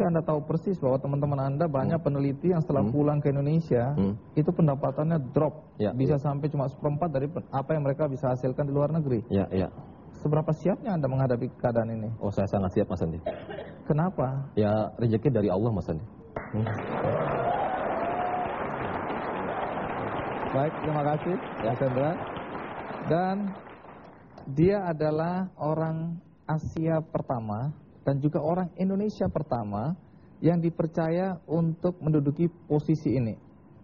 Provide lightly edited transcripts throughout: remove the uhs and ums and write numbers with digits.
Tapi Anda tahu persis bahwa teman-teman Anda banyak peneliti yang setelah pulang ke Indonesia itu pendapatannya drop, bisa sampai cuma seperempat dari apa yang mereka bisa hasilkan di luar negeri. Seberapa siapnya Anda menghadapi keadaan ini? Oh, saya sangat siap, Mas Andi. Kenapa? Ya, rezeki dari Allah, Mas Andi. Baik, terima kasih Mas Hendra. Dan dia adalah orang Asia pertama dan juga orang Indonesia pertama yang dipercaya untuk menduduki posisi ini.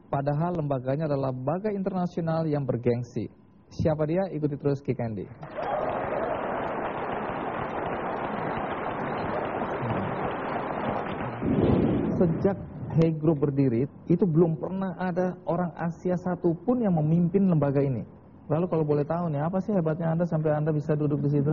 Padahal lembaganya adalah lembaga internasional yang bergengsi. Siapa dia? Ikuti terus Kick Andy. Sejak Hay Group berdiri, itu belum pernah ada orang Asia satupun yang memimpin lembaga ini. Lalu kalau boleh tahu nih, apa sih hebatnya Anda sampai Anda bisa duduk di situ?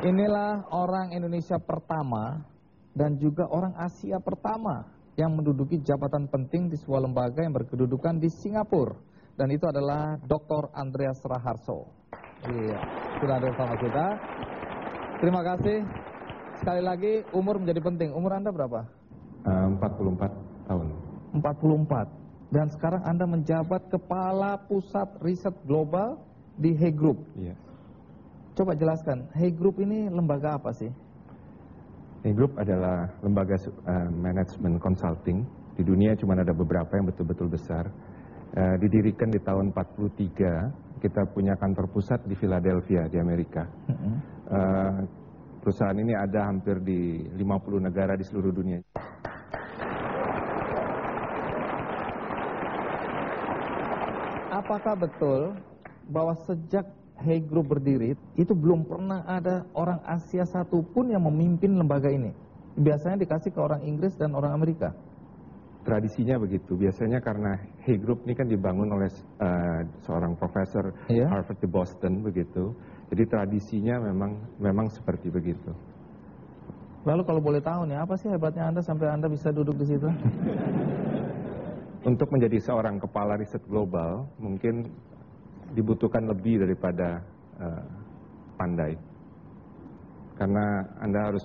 Inilah orang Indonesia pertama dan juga orang Asia pertama yang menduduki jabatan penting di sebuah lembaga yang berkedudukan di Singapura. Dan itu adalah Dr. Andreas Raharso. Iya, sudah ada bersama kita. Terima kasih. Sekali lagi, umur menjadi penting. Umur Anda berapa? 44 tahun. 44. Dan sekarang Anda menjabat Kepala Pusat Riset Global di Hay Group. Iya. Coba jelaskan, Hay Group ini lembaga apa sih? Hay Group adalah lembaga manajemen consulting. Di dunia cuma ada beberapa yang betul-betul besar. Didirikan di tahun 43. Kita punya kantor pusat di Philadelphia di Amerika. Perusahaan ini ada hampir di 50 negara di seluruh dunia. Apakah betul bahwa sejak Hay Group berdiri, itu belum pernah ada orang Asia satupun yang memimpin lembaga ini? Biasanya dikasih ke orang Inggris dan orang Amerika. Tradisinya begitu. Biasanya karena Hay Group ini kan dibangun oleh seorang profesor Harvard di Boston begitu. Jadi tradisinya memang seperti begitu. Lalu kalau boleh tahu nih, apa sih hebatnya Anda sampai Anda bisa duduk di situ? Untuk menjadi seorang kepala riset global, mungkin dibutuhkan lebih daripada pandai. Karena Anda harus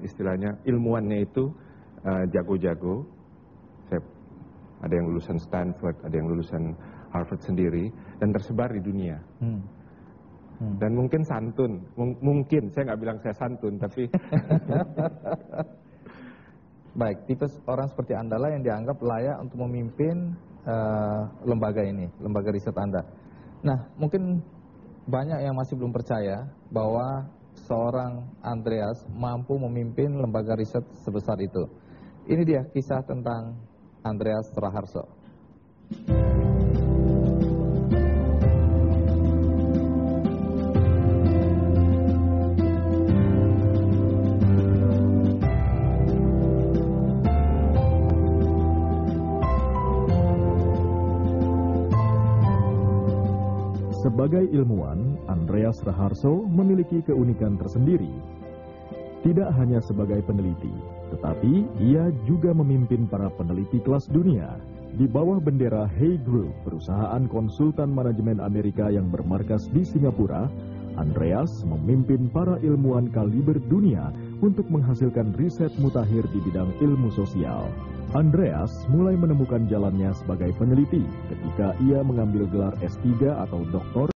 istilahnya ilmuannya itu jago-jago. Ada yang lulusan Stanford, ada yang lulusan Harvard sendiri, dan tersebar di dunia. Dan mungkin santun, mungkin, saya nggak bilang saya santun, tapi... Baik, tipe orang seperti Anda lah yang dianggap layak untuk memimpin lembaga ini, lembaga riset Anda. Nah, mungkin banyak yang masih belum percaya bahwa seorang Andreas mampu memimpin lembaga riset sebesar itu. Ini dia kisah tentang Andreas Raharso. Sebagai ilmuwan, Andreas Raharso memiliki keunikan tersendiri. Tidak hanya sebagai peneliti, tetapi ia juga memimpin para peneliti kelas dunia. Di bawah bendera Hay Group, perusahaan konsultan manajemen Amerika yang bermarkas di Singapura, Andreas memimpin para ilmuwan kaliber dunia untuk menghasilkan riset mutakhir di bidang ilmu sosial. Andreas mulai menemukan jalannya sebagai peneliti ketika ia mengambil gelar S3 atau doktor